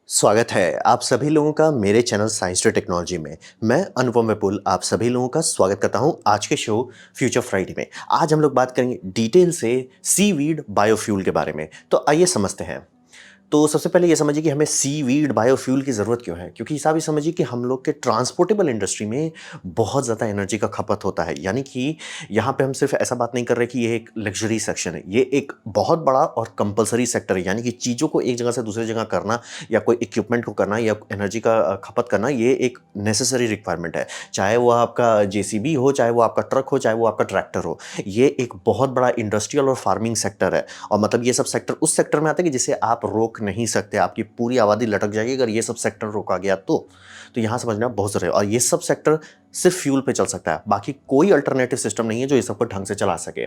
स्वागत है आप सभी लोगों का मेरे चैनल साइंस टू टेक्नोलॉजी में। मैं अनुपम विपुल आप सभी लोगों का स्वागत करता हूं आज के शो फ्यूचर फ्राइडे में। आज हम लोग बात करेंगे डिटेल से सीवीड बायोफ्यूल के बारे में। तो आइए समझते हैं। तो सबसे पहले ये समझिए कि हमें सीवीड बायोफ्यूल की ज़रूरत क्यों है? क्योंकि साहब ये समझिए कि हम लोग के ट्रांसपोर्टेबल इंडस्ट्री में बहुत ज़्यादा एनर्जी का खपत होता है। यानी कि यहाँ पे हम सिर्फ़ ऐसा बात नहीं कर रहे कि ये एक लग्ज़री सेक्शन है। ये एक बहुत बड़ा और कंपल्सरी सेक्टर है। यानी कि चीज़ों को एक जगह से दूसरी जगह करना या कोई इक्विपमेंट को करना या एनर्जी का खपत करना ये एक नेसेसरी रिक्वायरमेंट है। चाहे वो आपका जेसीबी हो, चाहे वो आपका ट्रक हो, चाहे वो आपका ट्रैक्टर हो। ये एक बहुत बड़ा इंडस्ट्रियल और फार्मिंग सेक्टर है। और मतलब ये सब सेक्टर उस सेक्टर में आते हैं कि जिसे आप रोक नहीं सकते, आपकी पूरी आबादी लटक जाएगी अगर ये सब सेक्टर रोका गया तो यहाँ समझना बहुत ज़रूरी है। और ये सब सेक्टर सिर्फ फ्यूल पे चल सकता है, बाकी कोई अल्टरनेटिव सिस्टम नहीं है जो ये सबको ढंग से चला सके।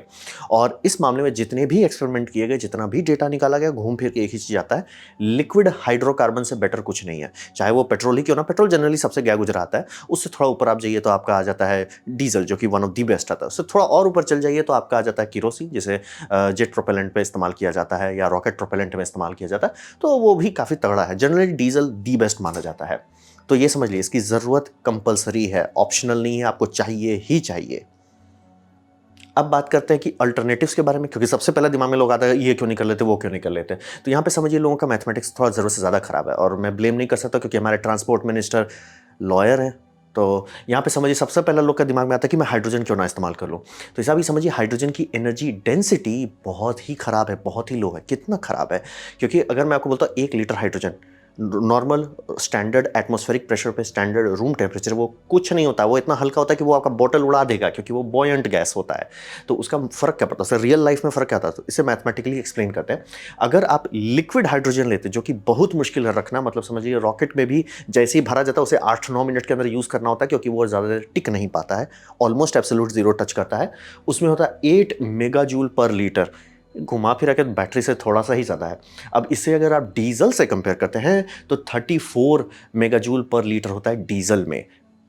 और इस मामले में जितने भी एक्सपेरिमेंट किए गए, जितना भी डेटा निकाला गया, घूम फिर के एक ही चीज़ आता है, लिक्विड हाइड्रोकार्बन से बेटर कुछ नहीं है। चाहे वो पेट्रोल ही क्यों ना, पेट्रोल जनरली सबसे गया गुजरा आता है। उससे थोड़ा ऊपर आप जाइए तो आपका आ जाता है डीजल, जो कि वन ऑफ दी बेस्ट आता है। उससे थोड़ा और ऊपर चल जाइए तो आपका आ जाता है किरोसिन, जिसे जेट प्रोपेलेंट पे इस्तेमाल किया जाता है या रॉकेट प्रोपेलेंट में इस्तेमाल किया जाता है। तो वो भी काफ़ी तगड़ा है। जनरली डीजल दी बेस्ट माना जाता है। तो ये समझ लीजिए इसकी ज़रूरत कंपल्सरी है, ऑप्शनल नहीं है, आपको चाहिए ही चाहिए। अब बात करते हैं कि अल्टरनेटिव्स के बारे में, क्योंकि सबसे पहले दिमाग में लोग आता है ये क्यों नहीं कर लेते, वो क्यों नहीं कर लेते। तो यहाँ पे समझिए लोगों का मैथमेटिक्स थोड़ा ज़रूरत से ज़्यादा खराब है। और मैं ब्लेम नहीं कर सकता क्योंकि हमारे ट्रांसपोर्ट मिनिस्टर लॉयर हैं। तो यहाँ पे समझिए सबसे पहला लोग का दिमाग में आता है कि मैं हाइड्रोजन क्यों ना इस्तेमाल कर लूँ। तो हिसाब ये समझिए हाइड्रोजन की एनर्जी डेंसिटी बहुत ही ख़राब है, बहुत ही लो है। कितना ख़राब है? क्योंकि अगर मैं आपको बोलता हूँ 1 litre hydrogen normal standard atmospheric pressure पे, स्टैंडर्ड रूम टेम्परेचर, वो कुछ नहीं होता। वो इतना हल्का होता है कि वो आपका बॉटल उड़ा देगा, क्योंकि वो बॉयंट गैस होता है। तो उसका फ़र्क क्या पड़ता है? रियल लाइफ में फ़र्क क्या आता है? तो इसे मैथमेटिकली एक्सप्लेन करते हैं। अगर आप लिक्विड हाइड्रोजन लेते, जो कि बहुत मुश्किल है रखना, मतलब समझिए रॉकेट में भी जैसे ही भरा जाता है उसे 8-9 मिनट के अंदर यूज़ करना होता है, क्योंकि वो ज़्यादा देर टिक नहीं पाता है। ऑलमोस्ट एब्सोल्यूट ज़ीरो टच करता है। उसमें होता है 8 मेगाजूल पर लीटर। घुमा फिरा के बैटरी से थोड़ा सा ही ज़्यादा है। अब इससे अगर आप डीजल से कंपेयर करते हैं तो 34 मेगाजूल पर लीटर होता है डीजल में।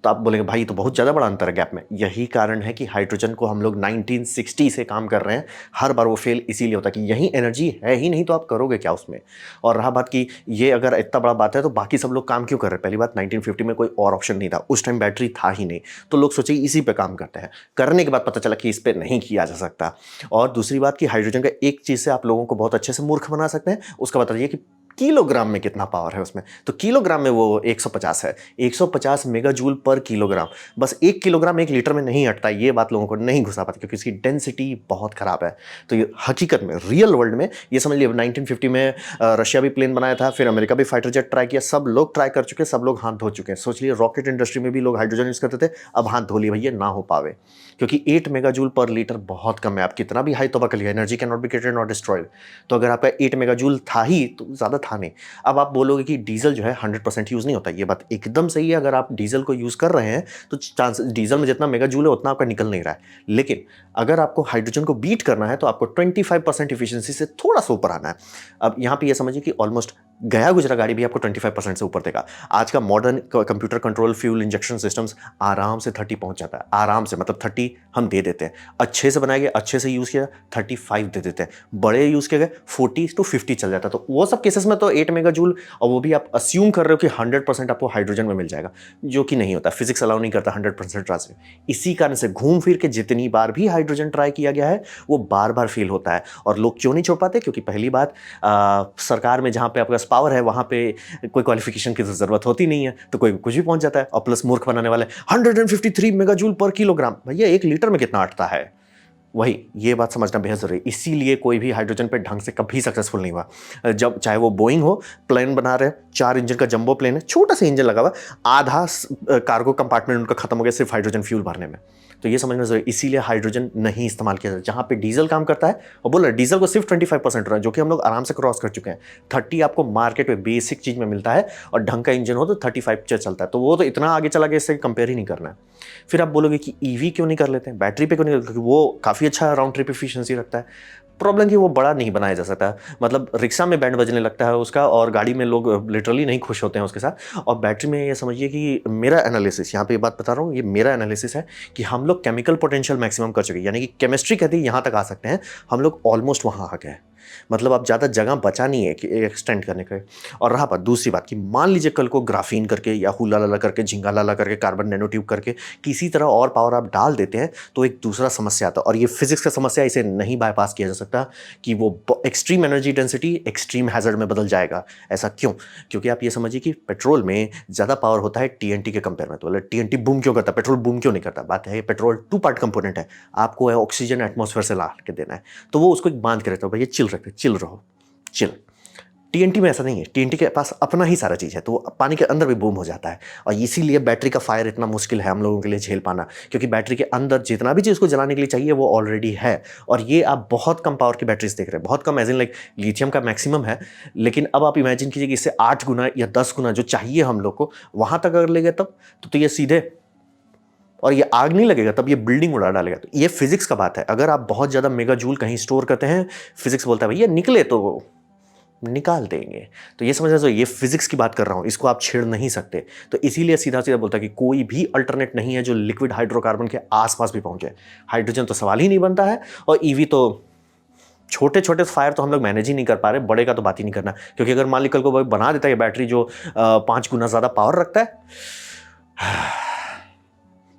तो आप बोलेंगे भाई तो बहुत ज़्यादा बड़ा अंतर है गैप में। यही कारण है कि हाइड्रोजन को हम लोग 1960 से काम कर रहे हैं। हर बार वो फेल इसीलिए होता है कि यही एनर्जी है ही नहीं, तो आप करोगे क्या उसमें। और रहा बात कि ये अगर इतना बड़ा बात है तो बाकी सब लोग काम क्यों कर रहे हैं? पहली बात 1950 में कोई और ऑप्शन नहीं था, उस टाइम बैटरी था ही नहीं। तो लोग सोचे इसी पे काम करते हैं। करने के बाद पता चला कि इस पर नहीं किया जा सकता। और दूसरी बात कि हाइड्रोजन का एक चीज़ से आप लोगों को बहुत अच्छे से मूर्ख बना सकते हैं। उसका बताइए कि किलोग्राम में कितना पावर है उसमें। तो किलोग्राम में वो 150 है, 150 मेगाजूल पर किलोग्राम। बस 1 किलोग्राम 1 लीटर में नहीं अटता। ये बात लोगों को नहीं घुसा पाती क्योंकि इसकी डेंसिटी बहुत खराब है। तो ये हकीकत में रियल वर्ल्ड में ये समझ लिया 1950 में रशिया भी प्लेन बनाया था, फिर अमेरिका भी फाइटर जेट ट्राई किया। सब लोग ट्राई कर चुके हैं, सब लोग हाथ धो चुके हैं। सोच लिए रॉकेट इंडस्ट्री में भी लोग हाइड्रोजन यूज़ करते थे, अब हाथ धो लिए भैया ना हो पावे। क्योंकि 8 मेगाजूल पर लीटर बहुत कम है। आप कितना भी हाई तोबा कर लिया, energy can not be created not destroyed. तो अगर आपका 8 मेगाजूल था ही तो ज़्यादा था नहीं। अब आप बोलोगे कि डीजल जो है 100% यूज़ नहीं होता। ये बात एकदम सही है। अगर आप डीजल को यूज़ कर रहे हैं तो चांस डीजल में जितना मेगाजूल है उतना आपका निकल नहीं रहा है। लेकिन अगर आपको हाइड्रोजन को बीट करना है तो आपको 25% इफिशिएंसी से थोड़ा सा ऊपर आना है। अब यहाँ पे ये समझिए कि ऑलमोस्ट गया गुजरा गाड़ी भी आपको 25% से ऊपर देगा। आज का modern computer control fuel injection systems आराम से 30 पहुंच जाता है। आराम से मतलब 30 हम दे देते हैं। अच्छे से बनाए गए, अच्छे से यूज़ किया 35 दे देते हैं। बड़े यूज़ किए गए 40 to 50 चल जाता है। तो वो सब केसेस में तो 8 मेगाजूल, और वो भी आप अस्यूम कर रहे हो कि 100% आपको हाइड्रोजन में मिल जाएगा, जो कि नहीं होता। फिजिक्स अलाउ नहीं करता 100% ट्रांसफर। इसी कारण से घूम फिर के जितनी बार भी हाइड्रोजन ट्राई किया गया है वो बार बार फेल होता है। और लोग क्यों नहीं छोड़ पाते? क्योंकि पहली बात सरकार में जहाँ पे आपके पास पावर है वहाँ पे कोई क्वालिफिकेशन की ज़रूरत होती नहीं है, तो कोई कुछ भी पहुँच जाता है। और प्लस मूर्ख बनाने वाले 153 मेगाजूल पर किलोग्राम, भैया 1 लीटर में कितना अटता है? वही, ये बात समझना बेहद ज़रूरी है। इसीलिए कोई भी हाइड्रोजन पे ढंग से कभी सक्सेसफुल नहीं हुआ। जब चाहे वो बोइंग हो, प्लेन बना रहे हैं, 4 इंजन का जंबो प्लेन है, छोटा सा इंजन लगा हुआ, आधा कार्गो कंपार्टमेंट उनका खत्म हो गया सिर्फ हाइड्रोजन फ्यूल भरने में। तो ये समझना ज़रूरी है। इसीलिए हाइड्रोजन नहीं इस्तेमाल किया जाता। जहाँ पे डीजल काम करता है, और बोल रहे डीजल को सिर्फ 25% हो रहा है, जो कि हम लोग आराम से क्रॉस कर चुके हैं। 30 आपको मार्केट में बेसिक चीज़ में मिलता है, और ढंग का इंजन हो तो 35 चलता है। तो वो तो इतना आगे चला गया, इससे कंपेयर ही नहीं करना है। फिर आप बोलोगे कि ईवी क्यों नहीं कर लेते हैं, बैटरी पे क्यों नहीं करते? क्योंकि वो काफ़ी अच्छा राउंड ट्रिप एफिशिएंसी रखता है। प्रॉब्लम कि वो बड़ा नहीं बनाया जा सकता। मतलब रिक्शा में बैंड बजने लगता है उसका, और गाड़ी में लोग लिटरली नहीं खुश होते हैं उसके साथ। और बैटरी में ये समझिए कि मेरा एनालिसिस, यहाँ पे ये बात बता रहा हूँ, ये मेरा एनालिसिस है कि हम लोग केमिकल पोटेंशियल मैक्सिमम कर चुके हैं। यानी कि केमिस्ट्री कहती है यहाँ तक आ सकते हैं, हम लोग ऑलमोस्ट वहाँ आ गए हैं। मतलब अब ज़्यादा जगह बचा नहीं है कि एक्सटेंड करने का। और रहा बात दूसरी बात कि मान लीजिए कल को ग्राफीन करके या हुला लाला करके, झिंगा लाला करके, कार्बन नैनो ट्यूब करके किसी तरह और पावर आप डाल देते हैं तो एक दूसरा समस्या आता है। और ये फिजिक्स का समस्या, इसे नहीं बाईपास किया जा सकता कि वो extreme energy density extreme hazard में बदल जाएगा। ऐसा क्यों? क्योंकि आप ये समझिए कि पेट्रोल में ज़्यादा पावर होता है टीएनटी के कंपेयर में। तो बोले टीएनटी बूम क्यों करता है, पेट्रोल बूम क्यों नहीं करता? बात है पेट्रोल 2 पार्ट कंपोनेंट है, आपको है ऑक्सीजन एटमॉस्फेयर से ला के देना है, तो वो उसको बांध के रहता है, भैया चिल रखते, चिल रहो, चिल। टीएनटी में ऐसा नहीं है, टीएनटी के पास अपना ही सारा चीज़ है, तो वो पानी के अंदर भी बूम हो जाता है। और इसीलिए बैटरी का फायर इतना मुश्किल है हम लोगों के लिए झेल पाना, क्योंकि बैटरी के अंदर जितना भी चीज़ उसको जलाने के लिए चाहिए वो ऑलरेडी है। और ये आप बहुत कम पावर की बैटरीज देख रहे हैं, बहुत कम, एज इन लाइक लिथियम का मैक्सिमम है, लेकिन अब आप इमेजिन कीजिए कि इससे 8 गुना या 10 गुना जो चाहिए हम लोग को, वहाँ तक अगर ले गए तब तो ये सीधे, और ये आग नहीं लगेगा तब ये बिल्डिंग उड़ा डालेगा। तो ये फिजिक्स का बात है। अगर आप बहुत ज़्यादा मेगा जूल कहीं स्टोर करते हैं, फिजिक्स बोलता है भैया निकले तो निकाल देंगे। तो ये समझ रहे हो, ये फिजिक्स की बात कर रहा हूँ, इसको आप छेड़ नहीं सकते। तो इसीलिए सीधा सीधा बोलता है कि कोई भी अल्टरनेट नहीं है जो लिक्विड हाइड्रोकार्बन के आसपास भी पहुंचे। हाइड्रोजन तो सवाल ही नहीं बनता है, और ईवी तो छोटे छोटे फायर तो हम लोग मैनेज ही नहीं कर पा रहे, बड़े का तो बात ही नहीं करना। क्योंकि अगर मान ली कल को बना देता है बैटरी जो 5 गुना ज़्यादा पावर रखता है,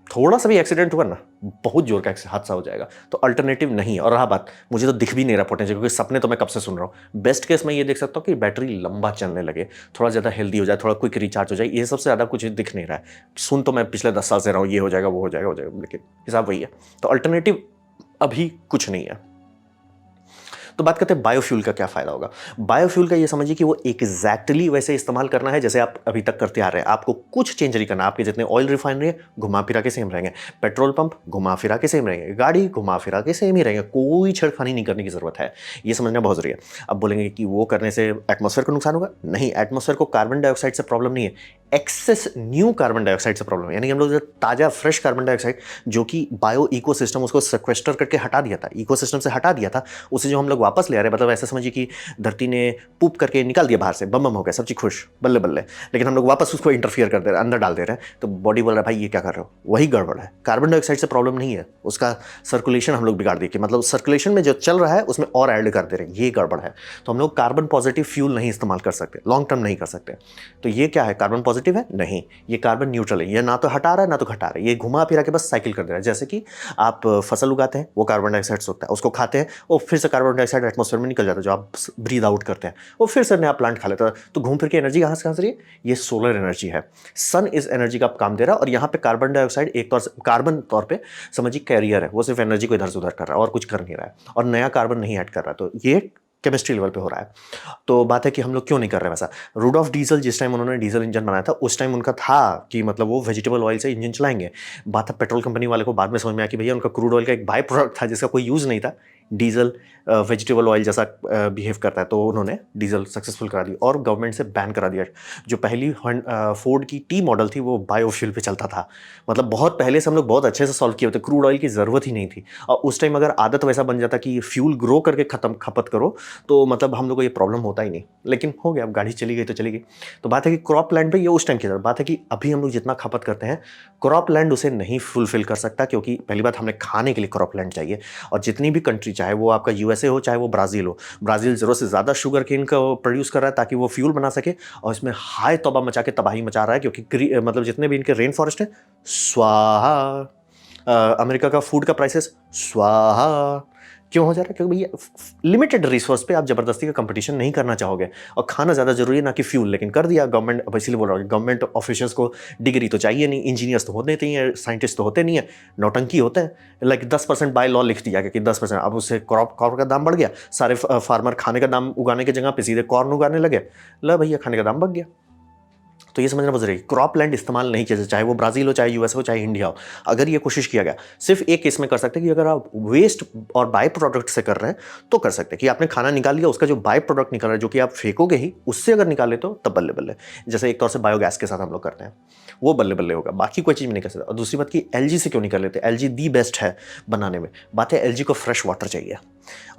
थोड़ा सा भी एक्सीडेंट हुआ ना, बहुत जोर का हादसा हो जाएगा। तो अल्टरनेटिव नहीं है। और रहा बात, मुझे तो दिख भी नहीं रहा पोटेंशियल, क्योंकि सपने तो मैं कब से सुन रहा हूँ। बेस्ट केस में ये देख सकता हूँ कि बैटरी लंबा चलने लगे, थोड़ा ज़्यादा हेल्दी हो जाए, थोड़ा क्विक रिचार्ज हो जाए, ये सबसे ज़्यादा कुछ दिख नहीं रहा है। सुन तो मैं पिछले 10 साल से रहा हूँ, ये हो जाएगा, वो हो जाएगा, हो जाएगा, लेकिन हिसाब वही है। तो अल्टरनेटिव अभी कुछ नहीं है। तो बात करते हैं बायोफ्यूल का क्या फ़ायदा होगा। बायोफ्यूल का ये समझिए कि वो एग्जैक्टली वैसे इस्तेमाल करना है जैसे आप अभी तक करते आ रहे हैं। आपको कुछ चेंज नहीं करना। आपके जितने ऑयल रिफाइनरी है घुमा फिरा के सेम रहेंगे, पेट्रोल पंप घुमा फिरा के सेम रहेंगे, गाड़ी घुमा फिरा के सेम ही रहेंगे, कोई छेड़खानी नहीं करने की ज़रूरत है। ये समझना बहुत ज़रूरी है। अब बोलेंगे कि वो करने से एटमॉस्फेयर को नुकसान होगा। नहीं, एटमॉस्फेयर को कार्बन डाइऑक्साइड से प्रॉब्लम नहीं है, एक्सेस न्यू कार्बन डाइऑक्साइड से प्रॉब्लम है। यानी हम लोग जो ताज़ा फ्रेश कार्बन डाइऑक्साइड जो कि बायो इकोसिस्टम उसको सेक्वेस्टर करके हटा दिया था, इकोसिस्टम से हटा दिया था, उसे जो हम लोग वापस ले आ रहे हैं, मतलब ऐसा समझिए कि धरती ने पूप करके निकाल दिया बाहर से, बम बम हो गया, सब चीज़ खुश, बल्ले बल्ले, लेकिन हम लोग वापस उसको इंटरफियर कर दे रहे हैं, अंदर डाल दे रहे हैं। तो बॉडी बोल रहा है भाई ये क्या कर रहे हो, वही गड़बड़ है। कार्बन डाइऑक्साइड से प्रॉब्लम नहीं है, उसका सर्कुलेशन हम लोग बिगाड़ दिए कि मतलब सर्कुलेशन में जो चल रहा है उसमें और ऐड कर दे रहे हैं, ये गड़बड़ है। तो हम लोग कार्बन पॉजिटिव फ्यूल नहीं इस्तेमाल कर सकते, लॉन्ग टर्म नहीं कर सकते। तो ये क्या है, कार्बन पॉजिटिव है? नहीं, ये कार्बन न्यूट्रल है। ये ना तो हटा रहा है ना तो घटा रहा है, ये घुमा फिरा के बस साइकिल कर दे रहा है। जैसे कि आप फसल उगाते हैं, वो कार्बन डाइऑक्साइड सोखता है, उसको खाते हैं, और फिर से कार्बन डाइऑक्साइड एटमॉस्फेयर में निकल जाता है, जो आप ब्रीद आउट करते हैं, और फिर से नया प्लांट खा लेता है। तो घूम फिर के एनर्जी कहाँ से रही है? ये सोलर एनर्जी है। सन इस एनर्जी का काम दे रहा है, और यहाँ पे कार्बन डाइऑक्साइड एक तौर से, कार्बन तौर पे समझिए कैरियर है, वो सिर्फ एनर्जी को इधर से उधर कर रहा है और कुछ कर नहीं रहा है, और नया कार्बन नहीं ऐड कर रहा है। तो ये केमिस्ट्री लेवल पे हो रहा है। तो बात है कि हम लोग क्यों नहीं कर रहे वैसा। रुडॉल्फ डीजल जिस टाइम उन्होंने डीजल इंजन बनाया था, उस टाइम उनका था कि मतलब वो वेजिटेबल ऑयल से इंजन चलाएंगे। बात है पेट्रोल कंपनी वाले को बाद में समझ में आया कि भैया उनका क्रूड ऑयल का एक बाय प्रोडक्ट था जिसका कोई यूज़ नहीं था, डीजल वेजिटेबल ऑयल जैसा बिहेव करता है, तो उन्होंने डीजल सक्सेसफुल करा दी और गवर्नमेंट से बैन करा दिया। जो पहली फोर्ड की टी मॉडल थी वो बायोफ्यूल पे चलता था। मतलब बहुत पहले से हम लोग बहुत अच्छे से सॉल्व किए होते, क्रूड ऑयल की ज़रूरत ही नहीं थी। और उस टाइम अगर आदत वैसा बन जाता कि फ्यूल ग्रो करके खपत करो, तो मतलब हम लोग को ये प्रॉब्लम होता ही नहीं। लेकिन हो गया, अब गाड़ी चली गई तो चली गई। तो बात है कि क्रॉप लैंड पे ये उस टाइम की तरह बात है कि अभी हम लोग जितना खपत करते हैं, क्रॉप लैंड उसे नहीं फुलफिल कर सकता, क्योंकि पहली बात हमें खाने के लिए क्रॉप लैंड चाहिए। और जितनी भी कंट्री, चाहे वो आपका यूएसए हो चाहे वो ब्राज़ील हो, ब्राज़ील ज़रूरत से ज़्यादा शुगर केन का प्रोड्यूस कर रहा है ताकि वो फ्यूल बना सके, और इसमें हाय तौबा मचा के तबाही मचा रहा है, क्योंकि मतलब जितने भी इनके रेन फॉरेस्ट है स्वाहा, अमेरिका का फूड का प्राइसेस स्वाहा। क्यों हो जा रहा है? क्योंकि भैया लिमिटेड रिसोर्स पे आप जबरदस्ती का कंपटीशन नहीं करना चाहोगे, और खाना ज़्यादा जरूरी है ना कि फ्यूल, लेकिन कर दिया गवर्नमेंट। अब इसीलिए बोल रहा हूँ, गवर्नमेंट ऑफिशियल्स को डिग्री तो चाहिए नहीं, इंजीनियर्स तो होते नहीं है, साइंटिस्ट तो होते नहीं है, नौटंकी होते हैं। लाइक 10% बाय लॉ लिख दिया कि 10%, अब उससे क्रॉप का दाम बढ़ गया, सारे फार्मर खाने का दाम उगाने की जगह पे सीधे कॉर्न उगाने लगे, ला भैया खाने का दाम बढ़ गया। तो ये समझना बहुत जरूरी है, क्रॉप लैंड इस्तेमाल नहीं किया जाए, चाहे वो ब्राज़ील हो, चाहे यूएस हो, चाहे इंडिया हो। अगर ये कोशिश किया गया, सिर्फ एक केस में कर सकते हैं कि अगर आप वेस्ट और बाय प्रोडक्ट से कर रहे हैं तो कर सकते हैं कि आपने खाना निकाल लिया, उसका जो बाय प्रोडक्ट निकल रहा है जो कि आप फेंकोगे ही, उससे अगर निकाले तो तब बल्ले बल्ले, जैसे एक तौर से बायोगैस के साथ हम लोग करते हैं, वो बल्ले बल्ले होगा, बाकी कोई चीज़ में नहीं कर सकते। और दूसरी बात कि एलजी से क्यों नहीं कर लेते, एलजी दी बेस्ट है बनाने में। बात है एलजी को फ्रेश वाटर चाहिए,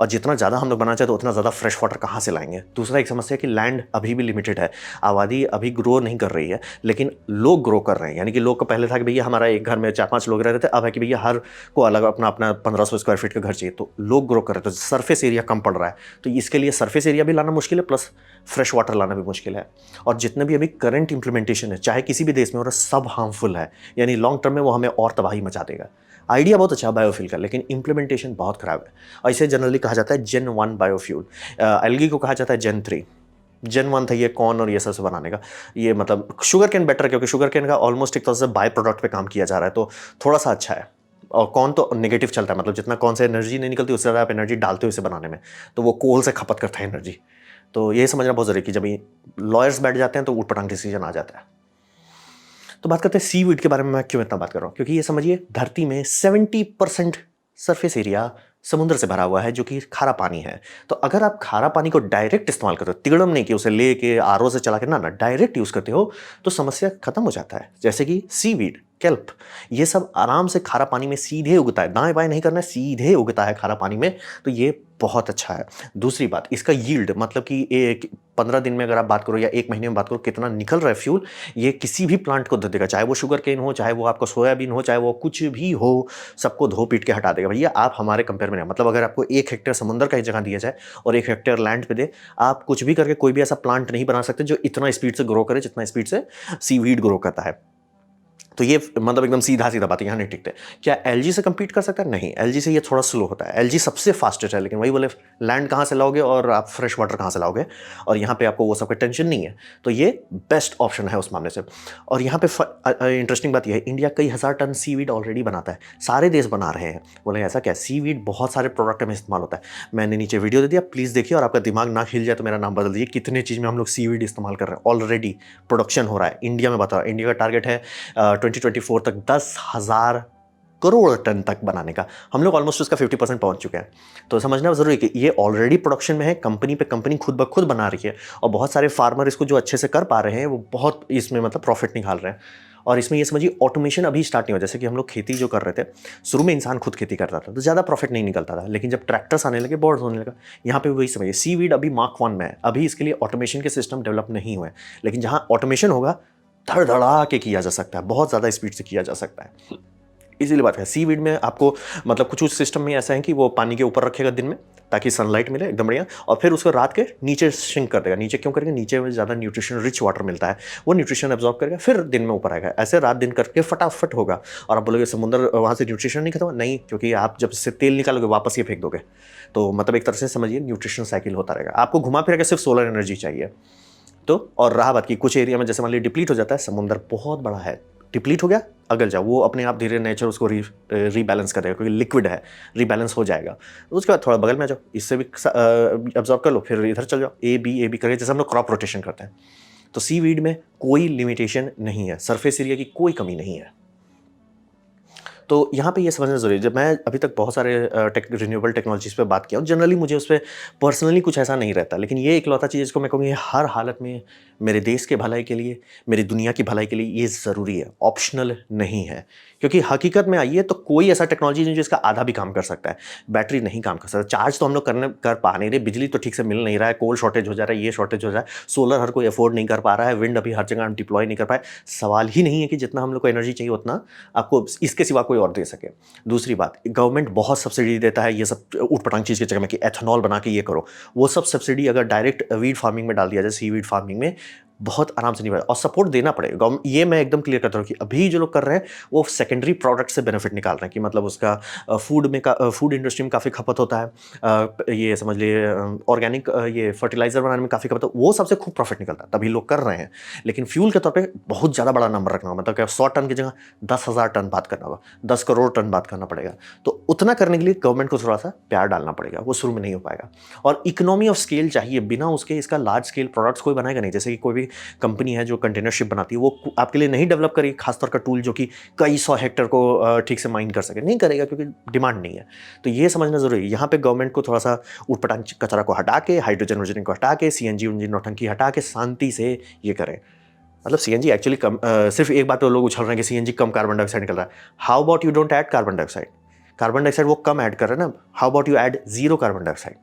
और जितना ज़्यादा हम लोग बनाना चाहते हैं उतना ज़्यादा फ्रेश वाटर कहाँ से लाएंगे। दूसरा एक समस्या है कि लैंड अभी भी लिमिटेड है, आबादी अभी ग्रो नहीं कर कर रही है, लेकिन लोग ग्रो कर रहे हैं। यानी कि लोग को पहले था कि भैया हमारा एक घर में 4-5 लोग रहते थे, अब है कि भैया हर को अलग अपना अपना 1500 स्क्वायर फीट का घर चाहिए, तो लोग ग्रो कर रहे हैं, तो सरफेस एरिया कम पड़ रहा है। तो इसके लिए सरफेस एरिया भी लाना मुश्किल है, प्लस फ्रेश वाटर लाना भी मुश्किल है। और जितने भी अभी करंट इंप्लीमेंटेशन है, चाहे किसी भी देश में हो रहा है, सब हार्मफुल है। यानी लॉन्ग टर्म में वो हमें और तबाही मचा देगा। आइडिया बहुत अच्छा है बायोफ्यूल का, लेकिन इंप्लीमेंटेशन बहुत खराब है। और इसे जनरली कहा जाता है जेन 1 बायोफ्यूल। एल्गी को कहा जाता है जेन 3। जेन 1 था ये कॉर्न और ये सब से बनाने का। ये मतलब शुगर कैन बेटर, क्योंकि शुगर कैन का ऑलमोस्ट एक तरह से बाय प्रोडक्ट पे काम किया जा रहा है, तो थोड़ा सा अच्छा है। और कॉर्न तो नेगेटिव चलता है, मतलब जितना कौन से एनर्जी नहीं निकलती उससे ज़्यादा आप एनर्जी डालते हो इसे बनाने में, तो वो कोल से खपत करता है एनर्जी। तो ये समझना बहुत ज़रूरी है कि जब ये लॉयर्स बैठ जाते हैं तो ऊट पटांग डिसीजन आ जाता है। तो बात करते हैं सीवीड के बारे में। मैं क्यों इतना बात कर रहा हूँ, क्योंकि ये समझिए धरती में 70% सरफेस एरिया समुद्र से भरा हुआ है, जो कि खारा पानी है। तो अगर आप खारा पानी को डायरेक्ट इस्तेमाल करते हो, तिगड़म नहीं कि उसे लेके आरओ से चला के, ना डायरेक्ट यूज करते हो, तो समस्या खत्म हो जाता है। जैसे कि सीवीड, केल्प, ये सब आराम से खारा पानी में सीधे उगता है, दाएं बाएं नहीं करना है, सीधे उगता है खारा पानी में। तो ये बहुत अच्छा है। दूसरी बात, इसका यील्ड, मतलब कि एक 15 दिन में अगर आप बात करो या 1 महीने में बात करो कितना निकल रहा है फ्यूल, ये किसी भी प्लांट को दे देगा। चाहे वो शुगर केन हो, चाहे वो आपका सोयाबीन हो, चाहे वो कुछ भी हो, सबको धो पीट के हटा देगा। भैया आप हमारे कंपेयर में नहीं, मतलब अगर आपको 1 हेक्टेयर समुद्र का ही जगह दिया जाए और 1 हेक्टेयर लैंड पे दे, आप कुछ भी करके कोई भी ऐसा प्लांट नहीं बना सकते जो इतना स्पीड से ग्रो करे जितना स्पीड से सीवीड ग्रो करता है। तो ये मतलब एकदम सीधा सीधा बात है, यहाँ नहीं टिकते। क्या एलजी से compete कर सकता है? नहीं, एलजी से ये थोड़ा स्लो होता है। एलजी सबसे फास्टेस्ट है, लेकिन वही बोले लैंड कहाँ से लाओगे और आप फ्रेश वाटर कहाँ से लाओगे, और यहाँ पे आपको वो सब का टेंशन नहीं है। तो ये बेस्ट ऑप्शन है उस मामले से। और यहाँ पे इंटरेस्टिंग बात यह है, इंडिया कई हज़ार टन सीवीड ऑलरेडी बनाता है, सारे देश बना रहे हैं। बोले ऐसा क्या? सीवीड बहुत सारे प्रोडक्ट में इस्तेमाल होता है। मैंने नीचे वीडियो दे दिया, प्लीज़ देखिए, और आपका दिमाग ना हिल जाए तो मेरा नाम बदल दीजिए। कितने चीज़ में हम लोग सीवीड इस्तेमाल कर रहे हैं, ऑलरेडी प्रोडक्शन हो रहा है इंडिया में। बताओ, इंडिया का टारगेट है 2024 तक 10,000 करोड़ टन तक बनाने का। हम लोग ऑलमोस्ट उसका 50% पहुंच चुके हैं। तो समझना जरूरी है कि ये ऑलरेडी प्रोडक्शन में है, कंपनी पे कंपनी खुद ब खुद बना रही है, और बहुत सारे फार्मर इसको जो अच्छे से कर पा रहे हैं वो बहुत इसमें मतलब प्रॉफिट निकाल रहे हैं। और इसमें ये समझिए ऑटोमेशन अभी स्टार्ट नहीं हुआ। जैसे कि हम लोग खेती जो कर रहे थे, शुरू में इंसान खुद खेती करता था तो ज़्यादा प्रॉफिट नहीं निकलता था, लेकिन जब ट्रैक्टर्स आने लगे, बोर्ड्स होने लगा, यहाँ पे वही समझिए सीवीड अभी Mark 1 में है। अभी इसके लिए ऑटोमेशन के सिस्टम डेवलप नहीं हुए, लेकिन जहाँ ऑटोमेशन होगा धड़धड़ा के किया जा सकता है, बहुत ज़्यादा स्पीड से किया जा सकता है। इसीलिए बात है सीवीड में आपको मतलब कुछ सिस्टम में ऐसा है कि वो पानी के ऊपर रखेगा दिन में ताकि सनलाइट मिले एकदम बढ़िया, और फिर उसको रात के नीचे श्रिंक कर देगा। नीचे क्यों करेंगे? नीचे में ज़्यादा न्यूट्रिशन रिच वाटर मिलता है, वो न्यूट्रिशन एब्जॉर्ब करेगा, फिर दिन में ऊपर आएगा। ऐसे रात दिन करके फटाफट होगा। और आप बोलोगे समुद्र वहाँ से न्यूट्रिशन नहीं खत्म? नहीं, क्योंकि आप जब से तेल निकालोगे वापस ये फेंक दोगे। तो मतलब एक तरह से समझिए न्यूट्रिशन साइकिल होता रहेगा। आपको घुमा फिरा के सिर्फ सोलर एनर्जी चाहिए। तो और रहा बात की कुछ एरिया में जैसे मान लीजिए डिप्लीट हो जाता है, समुद्र बहुत बड़ा है, डिप्लीट हो गया, अगल जाओ, वो अपने आप धीरे नेचर उसको रीबैलेंस करेगा, क्योंकि लिक्विड है, रीबैलेंस हो जाएगा। उसके बाद थोड़ा बगल में आ जाओ, इससे भी अब्जॉर्ब कर लो, फिर इधर चल जाओ, ए बी करके, जैसे हम लोग क्रॉप रोटेशन करते हैं। तो सीवीड में कोई लिमिटेशन नहीं है, सरफेस एरिया की कोई कमी नहीं है। तो यहाँ पे ये समझना जरूरी है। जब मैं अभी तक बहुत सारे रिन्यूएबल टेक्नोलॉजीज पे बात किया हूँ, जनरली मुझे उस पर पर्सनली कुछ ऐसा नहीं रहता, लेकिन ये इकलौता चीज़ जिसको मैं कहूँगी हर हालत में मेरे देश के भलाई के लिए, मेरी दुनिया की भलाई के लिए ये ज़रूरी है, ऑप्शनल नहीं है। क्योंकि हकीकत में आइए तो कोई ऐसा टेक्नोलॉजी नहीं जिसका आधा भी काम कर सकता है। बैटरी नहीं काम कर सकता, चार्ज तो हम लोग कर पा नहीं रहे, बिजली तो ठीक से मिल नहीं रहा है, कोल शॉर्टेज हो जा रहा है, ये शॉर्टेज हो जा रहा है, सोलर हर कोई अफोर्ड नहीं कर पा रहा है, विंड अभी हर जगह हम डिप्लॉय नहीं कर पाए। सवाल ही नहीं है कि जितना हम लोग को एनर्जी चाहिए उतना आपको इसके सिवा कोई और दे सके। दूसरी बात, गवर्नमेंट बहुत सब्सिडी देता है ये सब ऊटपटांग चीज़ की जगह में कि एथेनॉल बना के ये करो। वो सब सब्सिडी अगर डायरेक्ट वीड फार्मिंग में डाल दिया जाए, सी वीड फार्मिंग में, बहुत आराम से नहीं बढ़ा, और सपोर्ट देना पड़ेगा गवर्नमेंट। ये मैं एकदम क्लियर करता हूँ कि अभी जो लोग कर रहे हैं वो सेकेंडरी प्रोडक्ट से बेनिफिट निकाल रहे हैं, कि मतलब उसका फूड इंडस्ट्री में काफ़ी खपत होता है, ये समझ लिए ऑर्गेनिक ये फर्टिलाइजर बनाने में काफ़ी खपत होता है, वो सबसे खूब प्रॉफिट निकलता है, तभी लोग कर रहे हैं। लेकिन फ्यूल के तौर पर बहुत ज़्यादा बड़ा नंबर रखना होगा, मतलब क्या 100 टन की जगह 10,000 टन बात करना होगा, 10 करोड़ टन बात करना पड़ेगा। तो उतना करने के लिए गवर्नमेंट को थोड़ा सा प्यार डालना पड़ेगा, वो शुरू में नहीं हो पाएगा। और इकोनॉमी ऑफ स्केल चाहिए, बिना उसके इसका लार्ज स्केल प्रोडक्ट्स कोई बनाएगा नहीं। जैसे कि कोई भी कंपनी है जो कंटेनर शिप बनाती है, वो आपके लिए नहीं डेवलप करेगी खासतौर का टूल जो कि कई 100 हेक्टर को ठीक से माइन कर सके, नहीं करेगा, क्योंकि डिमांड नहीं है। तो ये समझना जरूरी है। यहाँ पे गवर्नमेंट को थोड़ा सा ऊटपटांग कचरा को हटा के, हाइड्रोजन वोजन को हटा के, सीएनजी उंजीन नौटंकी हटा के शांति से ये करें। मतलब सीएनजी एक्चुअली कम, सिर्फ एक बात तो लोग उछल रहे हैं कि सीएनजी कम कार्बन डाइऑक्साइड निकल रहा है। How about you don't add carbon dioxide? Carbon dioxide वो कम ऐड कर रहे हैं ना, how about you add zero carbon dioxide?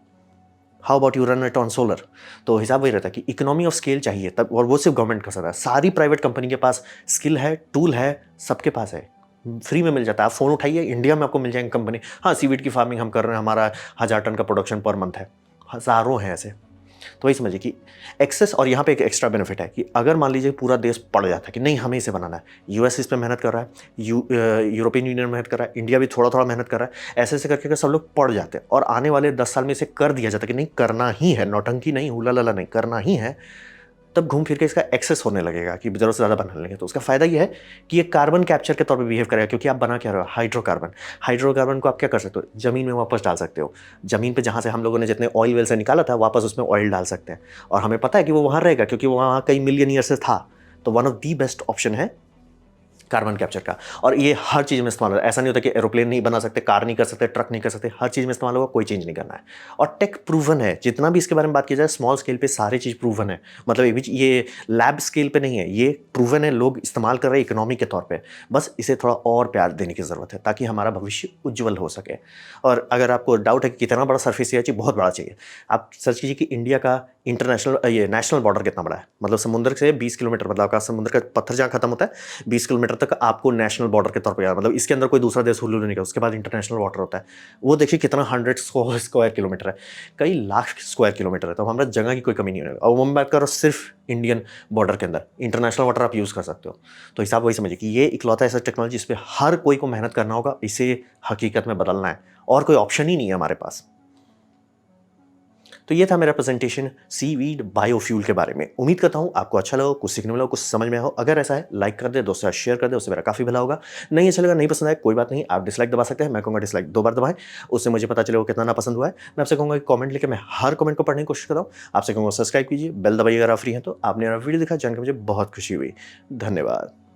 How about you run it on solar. तो हिसाब वही रहता है कि इकोनॉमी ऑफ स्केल चाहिए तब, और वो सिर्फ गवर्नमेंट कर सकता है। सारी प्राइवेट कंपनी के पास स्किल है, टूल है, सबके पास है, फ्री में मिल जाता है। आप फ़ोन उठाइए, इंडिया में आपको मिल जाएंगे कंपनी। हाँ, सीवीड की फार्मिंग हम कर रहे हैं, हमारा 1000 टन का प्रोडक्शन पर मंथ है, हज़ारों हैं ऐसे। तो वही समझिए कि एक्सेस, और यहाँ पे एक एक्स्ट्रा बेनिफिट है कि अगर मान लीजिए पूरा देश पड़ जाता है कि नहीं हमें इसे बनाना है, यूएस इस पे मेहनत कर रहा है, यूरोपियन यूनियन मेहनत कर रहा है, इंडिया भी थोड़ा थोड़ा मेहनत कर रहा है, ऐसे ऐसे करके सब लोग पड़ जाते हैं और आने वाले 10 साल में इसे कर दिया जाता है कि नहीं करना ही है, नौटंकी नहीं, हुला लला नहीं, करना ही है, तब घूम फिर के इसका एक्सेस होने लगेगा कि जरूरत से ज़्यादा बना लेंगे। तो उसका फायदा ये है कि ये कार्बन कैप्चर के तौर पे बिहेव करेगा, क्योंकि आप बना क्या रहे हो, हाइड्रोकार्बन। हाइड्रोकार्बन को आप क्या कर सकते हो, जमीन में वापस डाल सकते हो। जमीन पे जहाँ से हम लोगों ने जितने ऑयल वेल से निकाला था वापस उसमें ऑयल डाल सकते हैं, और हमें पता है कि वो वहाँ रहेगा क्योंकि वो वहाँ कई मिलियन ईयर से था। तो one of the best option है कार्बन कैप्चर का। और ये हर चीज़ में इस्तेमाल होता है। ऐसा नहीं होता कि एरोप्लेन नहीं बना सकते, कार नहीं कर सकते, ट्रक नहीं कर सकते, हर चीज़ में इस्तेमाल होगा, कोई चेंज नहीं करना है। और टेक प्रूवन है, जितना भी इसके बारे में बात की जाए स्मॉल स्केल पे सारी चीज़ प्रूवन है। मतलब ये लैब स्केल पे नहीं है, ये प्रूवन है, लोग इस्तेमाल कर रहे हैं इकोनॉमी के तौर पर। बस इसे थोड़ा और प्यार देने की ज़रूरत है ताकि हमारा भविष्य उज्ज्वल हो सके। और अगर आपको डाउट है कि कितना बड़ा सरफेस एरिया चाहिए, बहुत बड़ा चाहिए। आप सर्च कीजिए कि इंडिया का इंटरनेशनल ये नेशनल बॉर्डर कितना बड़ा है। मतलब समुद्र से 20 किलोमीटर, मतलब आपका समुद्र का पत्थर जहाँ खत्म होता है 20 किलोमीटर तक आपको नेशनल बॉर्डर के तौर पर, मतलब इसके अंदर कोई दूसरा देश हुलू नहीं का। उसके बाद इंटरनेशनल वाटर होता है, वो देखिए कितना 100 स्क्वायर किलोमीटर है, कई लाख स्क्वायर किलोमीटर है। तो हमारा जगह की कोई कमी नहीं होगी। और वो मैं बात कर रहा हूँ सिर्फ इंडियन बॉर्डर के अंदर, इंटरनेशनल वाटर आप यूज़ कर सकते हो। तो हिसाब वही समझिए कि ये इकलौता ऐसा टेक्नोलॉजी इस पर हर कोई को मेहनत करना होगा, इसे हकीकत में बदलना है, और कोई ऑप्शन ही नहीं है हमारे पास। तो ये था मेरा प्रेजेंटेशन सीवीड बायोफ्यूल के बारे में। उम्मीद करता हूँ आपको अच्छा लगा, कुछ सीखने मिला, कुछ समझ में हो। अगर ऐसा है लाइक कर दे, दोस्तों शेयर कर दे, उससे मेरा काफ़ी भला होगा। नहीं अच्छा लगा, नहीं पसंद आया, कोई बात नहीं, आप डिसलाइक दबा सकते हैं। मैं कहूँगा डिसलाइक 2 बार दबाएं, उससे मुझे पता चलेगा कितना ना पसंद हुआ है। मैं आपसे कहूँगा कि कमेंट लेके मैं हर कमेंट को पढ़ने की कोशिश करता हूँ। आपसे कहूँगा सब्सक्राइब कीजिए, बेल दबाइए अगर आप फ्री हैं तो। आपने मेरा वीडियो देखा, जानकर मुझे बहुत खुशी हुई। धन्यवाद।